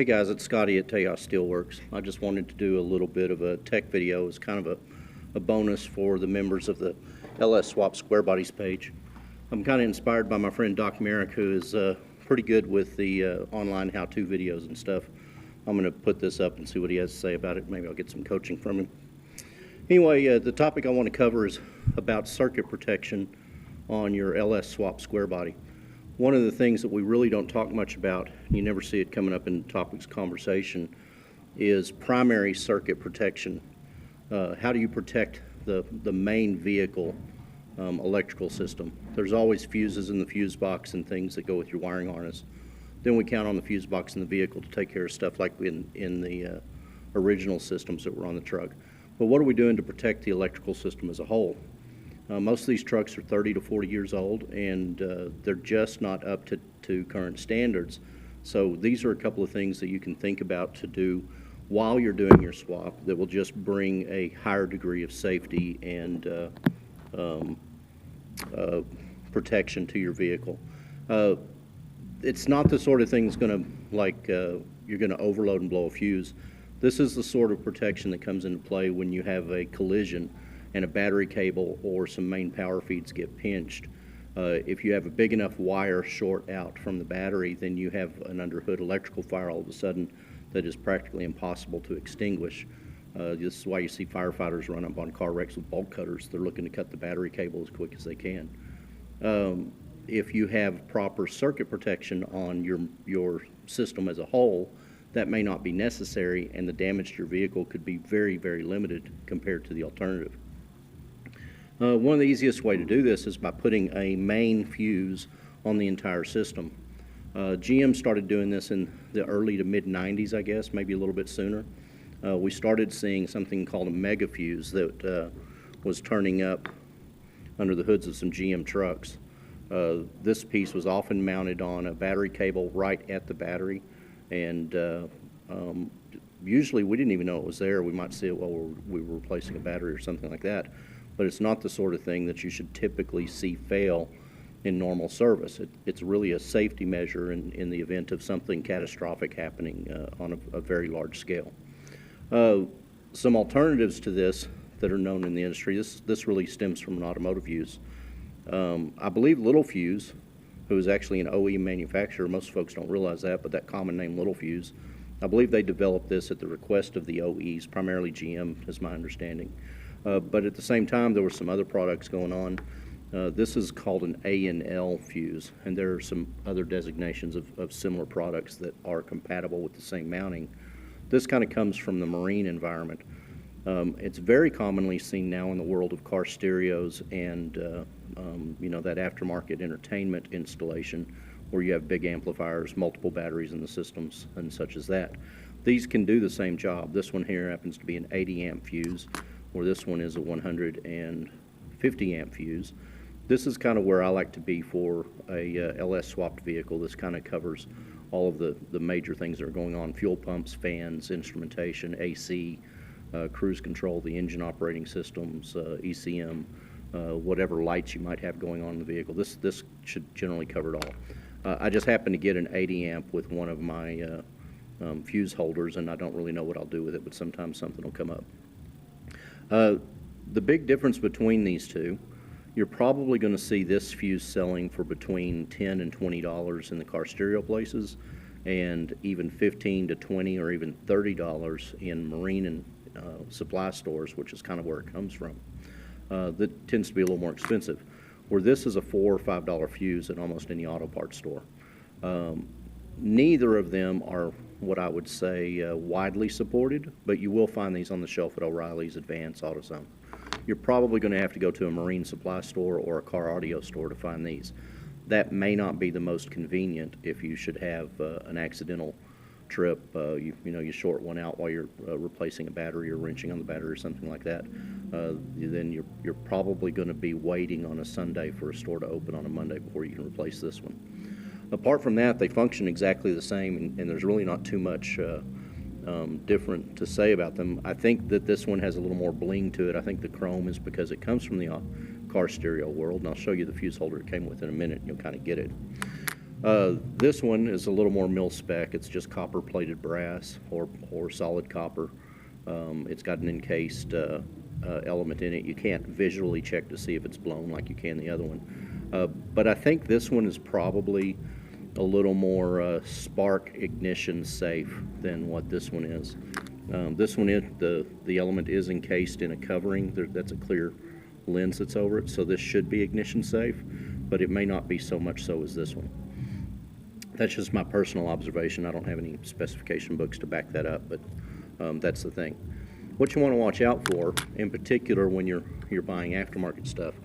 Hey guys, it's Scotty at Tejas SteelWorks. I just wanted to do a little bit of a tech video. It's kind of a bonus for the members of the LS Swap Square Bodies page. I'm kind of inspired by my friend Doc Merrick, who is pretty good with the online how-to videos and stuff. I'm going to put this up and see what he has to say about it. Maybe I'll get some coaching from him. Anyway, the topic I want to cover is about circuit protection on your LS Swap Square Body. One of the things that we really don't talk much about, you never see it coming up in topics conversation, is primary circuit protection. How do you protect the main vehicle electrical system? There's always fuses in the fuse box and things that go with your wiring harness. Then we count on the fuse box in the vehicle to take care of stuff like in the original systems that were on the truck. But what are we doing to protect the electrical system as a whole? Most of these trucks are 30 to 40 years old, and they're just not up to current standards. So these are a couple of things that you can think about to do while you're doing your swap that will just bring a higher degree of safety and protection to your vehicle. It's not the sort of thing that's going to, you're going to overload and blow a fuse. This is the sort of protection that comes into play when you have a collision and a battery cable or some main power feeds get pinched. If you have a big enough wire short out from the battery, then you have an underhood electrical fire all of a sudden that is practically impossible to extinguish. This is why you see firefighters run up on car wrecks with bolt cutters. They're looking to cut the battery cable as quick as they can. If you have proper circuit protection on your system as a whole, that may not be necessary, and the damage to your vehicle could be very, very limited compared to the alternative. One of the easiest way to do this is by putting a main fuse on the entire system. GM started doing this in the early to mid 90s, I guess, maybe a little bit sooner. We started seeing something called a mega fuse that was turning up under the hoods of some GM trucks. This piece was often mounted on a battery cable right at the battery, and usually we didn't even know it was there. We might see it while we were replacing a battery or something like that. But it's not the sort of thing that you should typically see fail in normal service. It's really a safety measure in the event of something catastrophic happening on a very large scale. Some alternatives to this that are known in the industry, this really stems from an automotive use. I believe Little Fuse, who is actually an OE manufacturer, most folks don't realize that, but that common name Little Fuse, I believe they developed this at the request of the OEs, primarily GM is my understanding. But at the same time, there were some other products going on. This is called an A&L fuse, and there are some other designations of similar products that are compatible with the same mounting. This kind of comes from the marine environment. It's very commonly seen now in the world of car stereos and that aftermarket entertainment installation where you have big amplifiers, multiple batteries in the systems, and such as that. These can do the same job. This one here happens to be an 80 amp fuse, where this one is a 150 amp fuse. This is kind of where I like to be for a LS swapped vehicle. This kind of covers all of the major things that are going on: fuel pumps, fans, instrumentation, AC, cruise control, the engine operating systems, ECM, whatever lights you might have going on in the vehicle. This should generally cover it all. I just happen to get an 80 amp with one of my fuse holders, and I don't really know what I'll do with it, but sometimes something will come up. The big difference between these two, you're probably going to see this fuse selling for between $10 and $20 in the car stereo places, and even $15 to $20 or even $30 in marine and supply stores, which is kind of where it comes from. That tends to be a little more expensive, where this is a $4 or $5 fuse at almost any auto parts store. Neither of them are what I would say widely supported, but you will find these on the shelf at O'Reilly's, Advance, AutoZone. You're probably going to have to go to a marine supply store or a car audio store to find these. That may not be the most convenient if you should have an accidental trip. You short one out while you're replacing a battery or wrenching on the battery or something like that. Then you're probably going to be waiting on a Sunday for a store to open on a Monday before you can replace this one. Apart from that, they function exactly the same, and there's really not too much different to say about them. I think that this one has a little more bling to it. I think the chrome is because it comes from the car stereo world, and I'll show you the fuse holder it came with in a minute, and you'll kind of get it. This one is a little more mil spec. It's just copper plated brass or solid copper. It's got an encased element in it. You can't visually check to see if it's blown like you can the other one. But I think this one is probably a little more spark ignition safe than what this one is. This one, the element is encased in a covering. That's a clear lens that's over it, so this should be ignition safe, but it may not be so much so as this one. That's just my personal observation. I don't have any specification books to back that up, but that's the thing. What you want to watch out for, in particular when you're buying aftermarket stuff,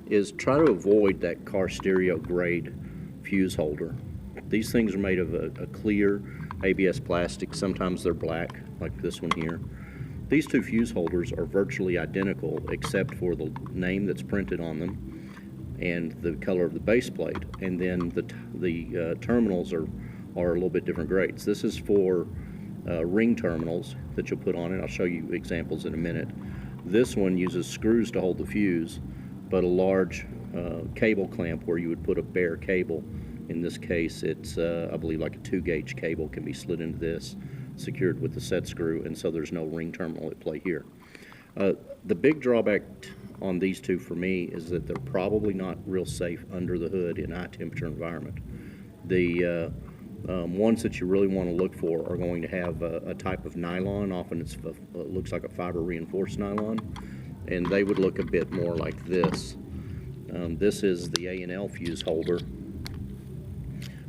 is try to avoid that car stereo grade fuse holder. These things are made of a clear ABS plastic. Sometimes they're black, like this one here. These two fuse holders are virtually identical except for the name that's printed on them and the color of the base plate, and then the terminals are a little bit different grades. This is for ring terminals that you'll put on it. I'll show you examples in a minute. This one uses screws to hold the fuse, but a large cable clamp where you would put a bare cable. In this case, it's I believe like a 2-gauge cable can be slid into this, secured with the set screw, and so there's no ring terminal at play here. The big drawback on these two for me is that they're probably not real safe under the hood in a high temperature environment. The ones that you really want to look for are going to have a type of nylon. Often it looks like a fiber reinforced nylon, and they would look a bit more like this. This is the A&L fuse holder.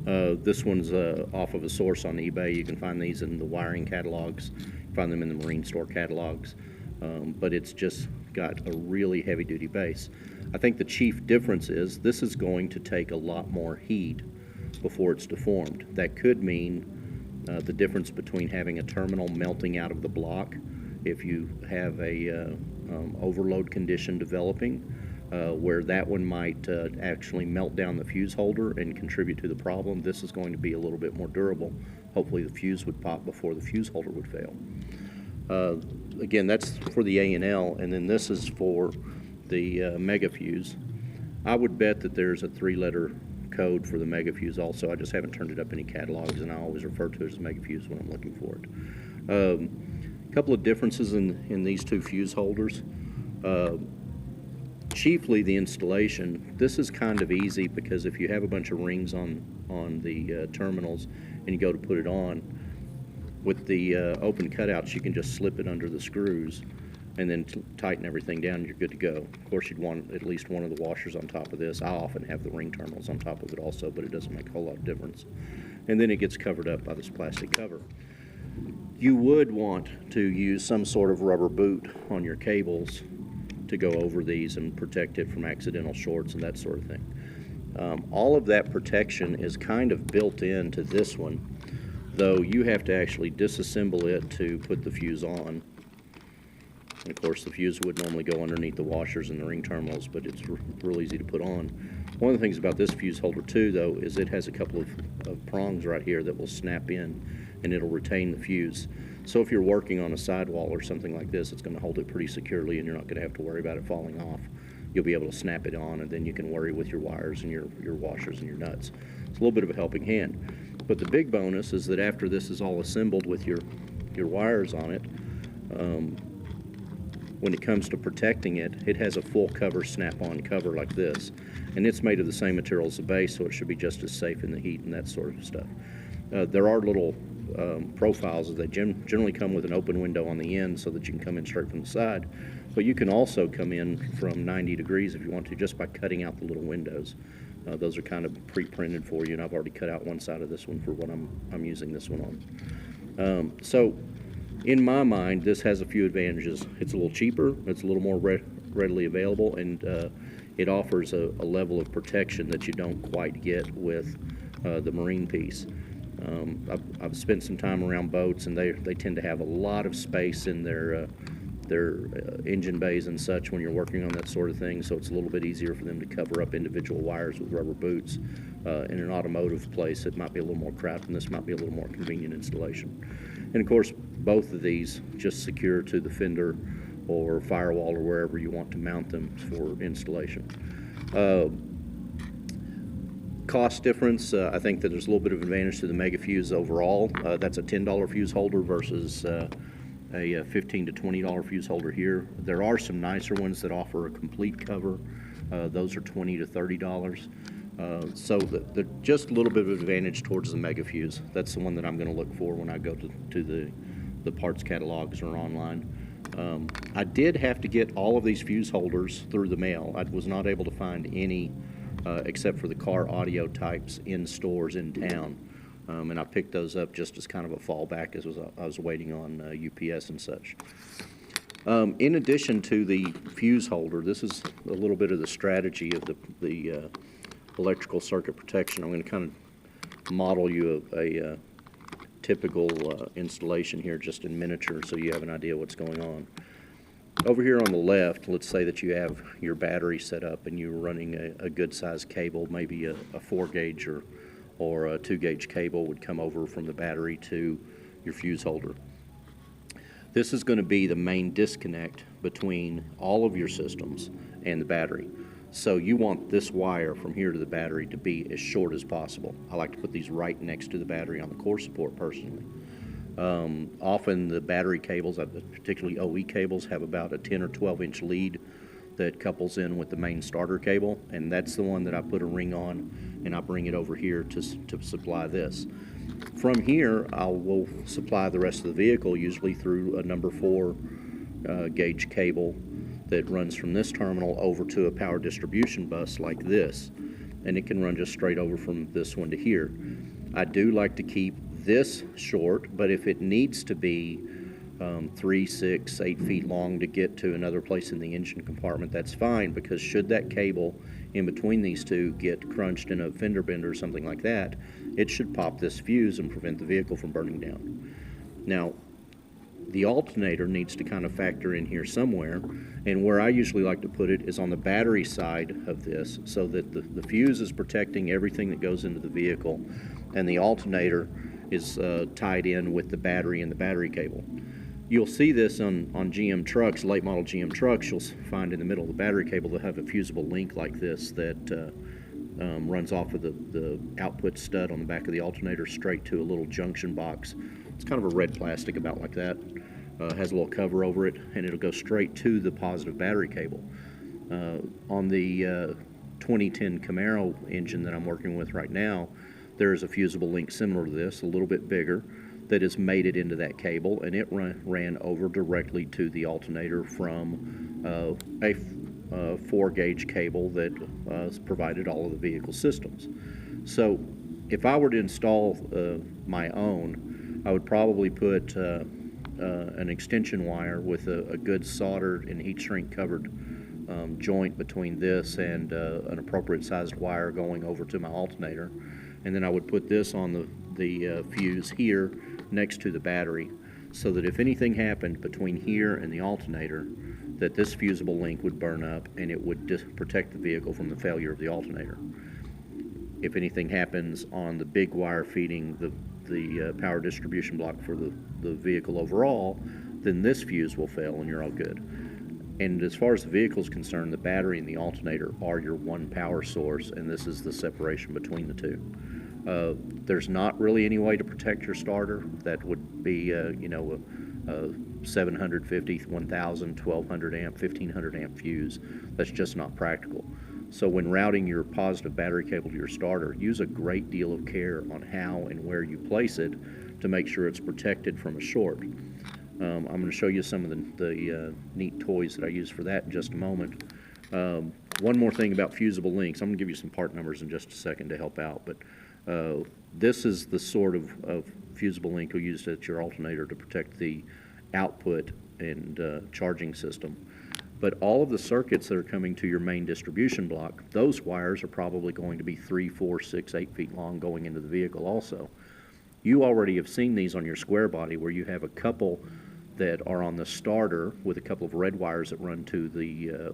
This one's off of a source on eBay. You can find these in the wiring catalogs, find them in the marine store catalogs, but it's just got a really heavy-duty base. I think the chief difference is this is going to take a lot more heat before it's deformed. That could mean the difference between having a terminal melting out of the block if you have a overload condition developing, where that one might actually melt down the fuse holder and contribute to the problem. This is going to be a little bit more durable. Hopefully the fuse would pop before the fuse holder would fail. Again, that's for the A&L, and then this is for the mega fuse. I would bet that there's a 3-letter code for the mega fuse also. I just haven't turned it up any catalogs, and I always refer to it as mega fuse when I'm looking for it. A couple of differences in these two fuse holders. Chiefly the installation. This is kind of easy because if you have a bunch of rings on the terminals and you go to put it on, with the open cutouts you can just slip it under the screws and then tighten everything down and you're good to go. Of course you'd want at least one of the washers on top of this. I often have the ring terminals on top of it also, but it doesn't make a whole lot of difference. And then it gets covered up by this plastic cover. You would want to use some sort of rubber boot on your cables to go over these and protect it from accidental shorts and that sort of thing. All of that protection is kind of built into this one, though you have to actually disassemble it to put the fuse on. And of course the fuse would normally go underneath the washers and the ring terminals, but it's real easy to put on. One of the things about this fuse holder too, though, is it has a couple of prongs right here that will snap in and it'll retain the fuse. So if you're working on a sidewall or something like this, it's going to hold it pretty securely and you're not going to have to worry about it falling off. You'll be able to snap it on, and then you can worry with your wires and your washers and your nuts. It's a little bit of a helping hand. But the big bonus is that after this is all assembled with your wires on it, when it comes to protecting it, it has a full cover snap-on cover like this. And it's made of the same material as the base, so it should be just as safe in the heat and that sort of stuff. There are little profiles that generally come with an open window on the end so that you can come in straight from the side. But you can also come in from 90 degrees if you want to, just by cutting out the little windows. Those are kind of pre-printed for you, and I've already cut out one side of this one for what I'm using this one on. So in my mind, this has a few advantages. It's a little cheaper, it's a little more readily available, and it offers a level of protection that you don't quite get with the marine piece. I've spent some time around boats, and they tend to have a lot of space in their engine bays and such when you're working on that sort of thing, so it's a little bit easier for them to cover up individual wires with rubber boots. In an automotive place, it might be a little more crowded, and this might be a little more convenient installation. And of course, both of these just secure to the fender or firewall or wherever you want to mount them for installation. Cost difference, I think that there's a little bit of advantage to the Mega Fuse overall. That's a $10 fuse holder versus a $15 to $20 fuse holder here. There are some nicer ones that offer a complete cover. Those are $20 to $30. So just a little bit of advantage towards the Mega Fuse. That's the one that I'm going to look for when I go to the parts catalogs or online. I did have to get all of these fuse holders through the mail. I was not able to find any except for the car audio types in stores in town. And I picked those up just as kind of a fallback as I was waiting on UPS and such. In addition to the fuse holder, this is a little bit of the strategy of the electrical circuit protection. I'm going to kind of model you a typical installation here just in miniature so you have an idea what's going on. Over here on the left, let's say that you have your battery set up and you're running a good sized cable, maybe a 4-gauge or a 2-gauge cable would come over from the battery to your fuse holder. This is going to be the main disconnect between all of your systems and the battery. So you want this wire from here to the battery to be as short as possible. I like to put these right next to the battery on the core support personally. Often the battery cables, particularly OE cables, have about a 10 or 12-inch lead that couples in with the main starter cable, and that's the one that I put a ring on, and I bring it over here to supply this. From here, we'll supply the rest of the vehicle, usually through a number 4 gauge cable that runs from this terminal over to a power distribution bus like this, and it can run just straight over from this one to here. I do like to keep this short, but if it needs to be 3, 6, 8 feet long to get to another place in the engine compartment, that's fine, because should that cable in between these two get crunched in a fender bender or something like that, it should pop this fuse and prevent the vehicle from burning down. Now, the alternator needs to kind of factor in here somewhere, and where I usually like to put it is on the battery side of this, so that the fuse is protecting everything that goes into the vehicle, and the alternator is tied in with the battery and the battery cable. You'll see this on GM trucks, late model GM trucks. You'll find in the middle of the battery cable they'll have a fusible link like this that runs off of the output stud on the back of the alternator straight to a little junction box. It's kind of a red plastic about like that. Has a little cover over it, and it'll go straight to the positive battery cable. On the 2010 Camaro engine that I'm working with right now, there is a fusible link similar to this, a little bit bigger, that is mated into that cable, and it ran over directly to the alternator from a 4-gauge cable that provided all of the vehicle systems. So if I were to install my own, I would probably put an extension wire with a good soldered and heat shrink covered joint between this and an appropriate sized wire going over to my alternator. And then I would put this on the fuse here next to the battery, so that if anything happened between here and the alternator, that this fusible link would burn up and it would protect the vehicle from the failure of the alternator. If anything happens on the big wire feeding the power distribution block for the vehicle overall, then this fuse will fail and you're all good. And as far as the vehicle is concerned, the battery and the alternator are your one power source, and this is the separation between the two. There's not really any way to protect your starter. That would be, a 750, 1000, 1200 amp, 1500 amp fuse. That's just not practical. So when routing your positive battery cable to your starter, use a great deal of care on how and where you place it to make sure it's protected from a short. I'm going to show you some of the neat toys that I use for that in just a moment. One more thing about fusible links. I'm going to give you some part numbers in just a second to help out, but this is the sort of fusible link you'll use at your alternator to protect the output and charging system. But all of the circuits that are coming to your main distribution block, those wires are probably going to be 3, 4, 6, 8 feet long going into the vehicle also. You already have seen these on your square body where you have a couple that are on the starter with a couple of red wires that run to the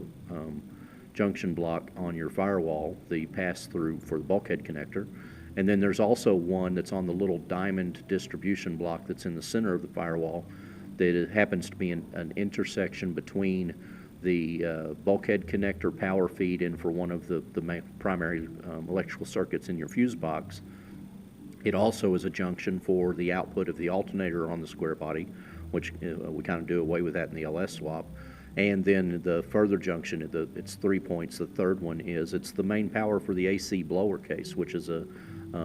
junction block on your firewall, the pass-through for the bulkhead connector. And then there's also one that's on the little diamond distribution block that's in the center of the firewall that it happens to be an intersection between bulkhead connector power feed in for one of the primary electrical circuits in your fuse box. It also is a junction for the output of the alternator on the square body, which we kind of do away with that in the LS swap. And then the further junction, it's 3 points. The third one is it's the main power for the AC blower case, which is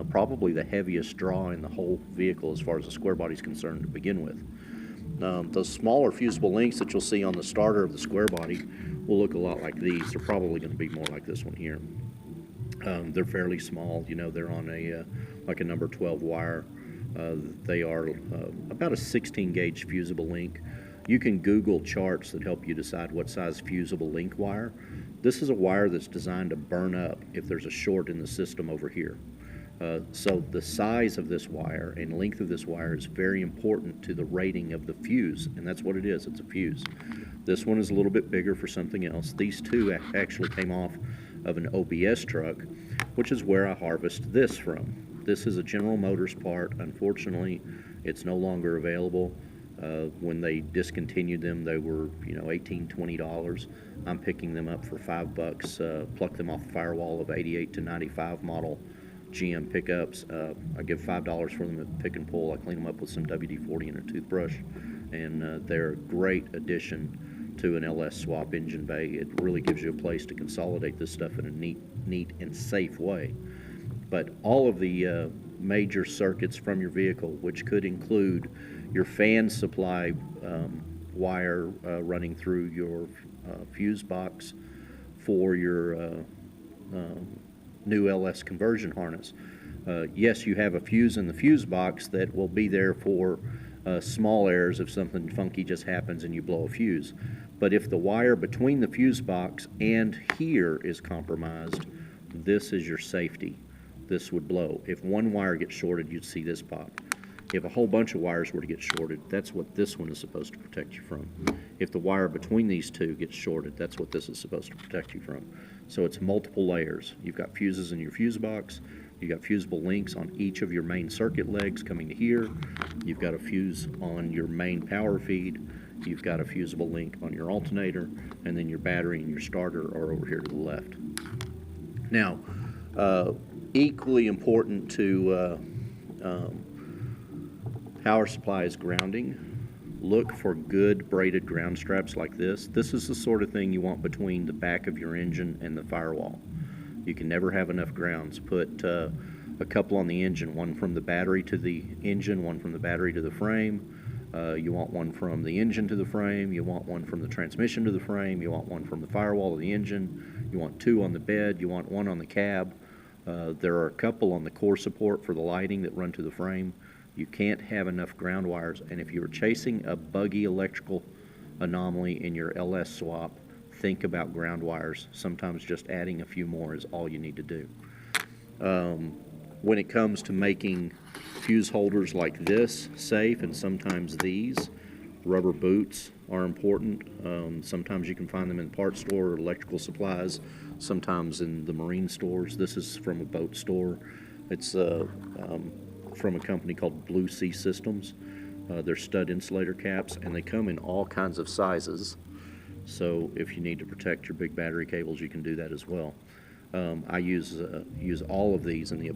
probably the heaviest draw in the whole vehicle as far as the square body is concerned to begin with. Those smaller fusible links that you'll see on the starter of the square body will look a lot like these. They're probably going to be more like this one here. They're fairly small. They're on like a number 12 wire. They are about a 16 gauge fusible link. You can Google charts that help you decide what size fusible link wire. This is a wire that's designed to burn up if there's a short in the system over here. So the size of this wire and length of this wire is very important to the rating of the fuse, and that's what it is. It's a fuse. This one is a little bit bigger for something else. These two actually came off of an OBS truck, which is where I harvest this from. This is a General Motors part. Unfortunately, it's no longer available. When they discontinued them, they were $18, $20. I'm picking them up for $5. Pluck them off the firewall of 88 to 95 model GM pickups. I give $5 for them at pick and pull. I clean them up with some WD-40 and a toothbrush, and they're a great addition to an LS swap engine bay. It really gives you a place to consolidate this stuff in a neat and safe way. But all of the major circuits from your vehicle, which could include your fan supply wire running through your fuse box for your new LS conversion harness. Yes, you have a fuse in the fuse box that will be there for small errors if something funky just happens and you blow a fuse. But if the wire between the fuse box and here is compromised, this is your safety. This would blow. If one wire gets shorted, you'd see this pop. If a whole bunch of wires were to get shorted, that's what this one is supposed to protect you from. If the wire between these two gets shorted, that's what this is supposed to protect you from. So it's multiple layers. You've got fuses in your fuse box. You've got fusible links on each of your main circuit legs coming to here. You've got a fuse on your main power feed. You've got a fusible link on your alternator, and then your battery and your starter are over here to the left. Now, equally important to power supply is grounding. Look for good braided ground straps like this. This is the sort of thing you want between the back of your engine and the firewall. You can never have enough grounds. Put a couple on the engine, one from the battery to the engine, one from the battery to the frame. You want one from the engine to the frame. You want one from the transmission to the frame. You want one from the firewall to the engine. You want two on the bed. You want one on the cab. There are a couple on the core support for the lighting that run to the frame. You can't have enough ground wires, and if you're chasing a buggy electrical anomaly in your LS swap, think about ground wires. Sometimes just adding a few more is all you need to do. When it comes to making fuse holders like this safe, and sometimes these, rubber boots are important. Sometimes you can find them in the parts store or electrical supplies, sometimes in the marine stores. This is from a boat store. It's from a company called Blue Sea Systems. They're stud insulator caps, and they come in all kinds of sizes. So if you need to protect your big battery cables, you can do that as well. I use all of these in the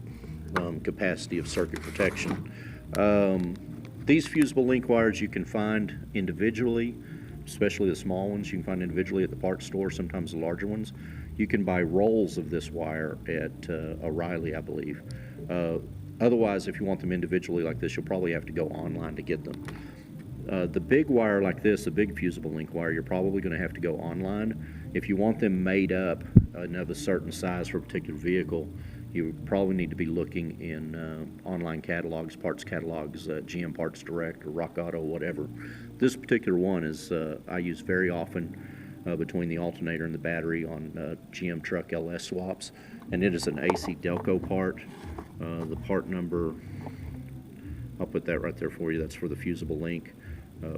capacity of circuit protection. These fusible link wires you can find individually, especially the small ones. You can find individually at the parts store, sometimes the larger ones. You can buy rolls of this wire at O'Reilly, I believe. Otherwise, if you want them individually like this, you'll probably have to go online to get them. The big wire like this, the big fusible link wire, you're probably going to have to go online. If you want them made up of a certain size for a particular vehicle, you probably need to be looking in online catalogs, parts catalogs, GM Parts Direct or Rock Auto, whatever. This particular one is I use very often between the alternator and the battery on GM truck LS swaps, and it is an AC Delco part. The part number, I'll put that right there for you. That's for the fusible link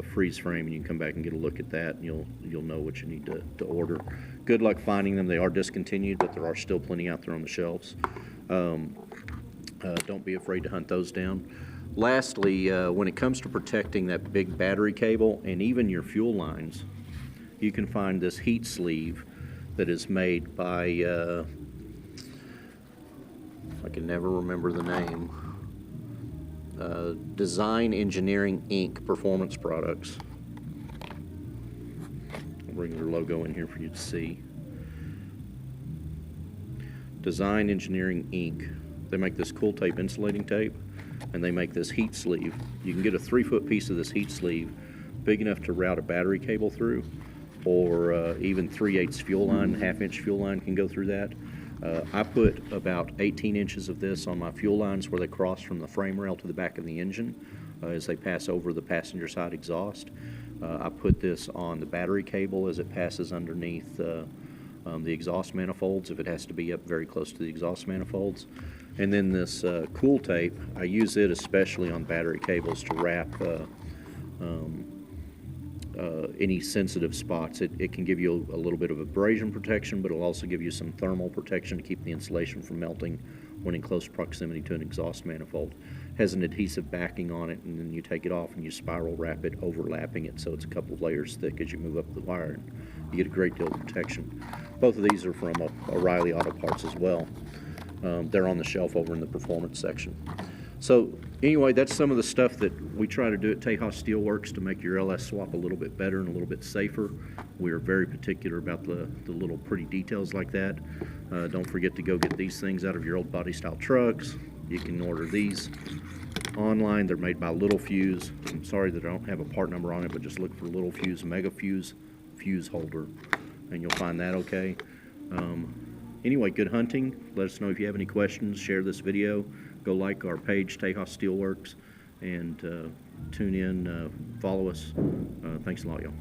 freeze frame, and you can come back and get a look at that, and you'll know what you need to order. Good luck finding them. They are discontinued, but there are still plenty out there on the shelves. Don't be afraid to hunt those down. Lastly, when it comes to protecting that big battery cable and even your fuel lines, you can find this heat sleeve that is made by, I can never remember the name, Design Engineering Inc. Performance Products. I'll bring their logo in here for you to see. Design Engineering Inc. They make this cool tape insulating tape, and they make this heat sleeve. You can get a 3-foot piece of this heat sleeve big enough to route a battery cable through, or even 3/8 fuel line, 1/2-inch fuel line can go through that. I put about 18 inches of this on my fuel lines where they cross from the frame rail to the back of the engine as they pass over the passenger side exhaust. I put this on the battery cable as it passes underneath the exhaust manifolds, if it has to be up very close to the exhaust manifolds. And then this cool tape, I use it especially on battery cables to wrap any sensitive spots. It can give you a little bit of abrasion protection, but it'll also give you some thermal protection to keep the insulation from melting when in close proximity to an exhaust manifold. It has an adhesive backing on it, and then you take it off and you spiral wrap it, overlapping it so it's a couple of layers thick as you move up the wire. And you get a great deal of protection. Both of these are from O'Reilly Auto Parts as well. They're on the shelf over in the performance section. So anyway, that's some of the stuff that we try to do at Tejas SteelWorks to make your LS swap a little bit better and a little bit safer. We are very particular about the little pretty details like that. Don't forget to go get these things out of your old body style trucks. You can order these online. They're made by Little Fuse. I'm sorry that I don't have a part number on it, but just look for Little Fuse, Mega Fuse, fuse holder, and you'll find that okay. Anyway, good hunting. Let us know if you have any questions. Share this video. Go like our page, Tejas SteelWorks, and tune in, follow us. Thanks a lot, y'all.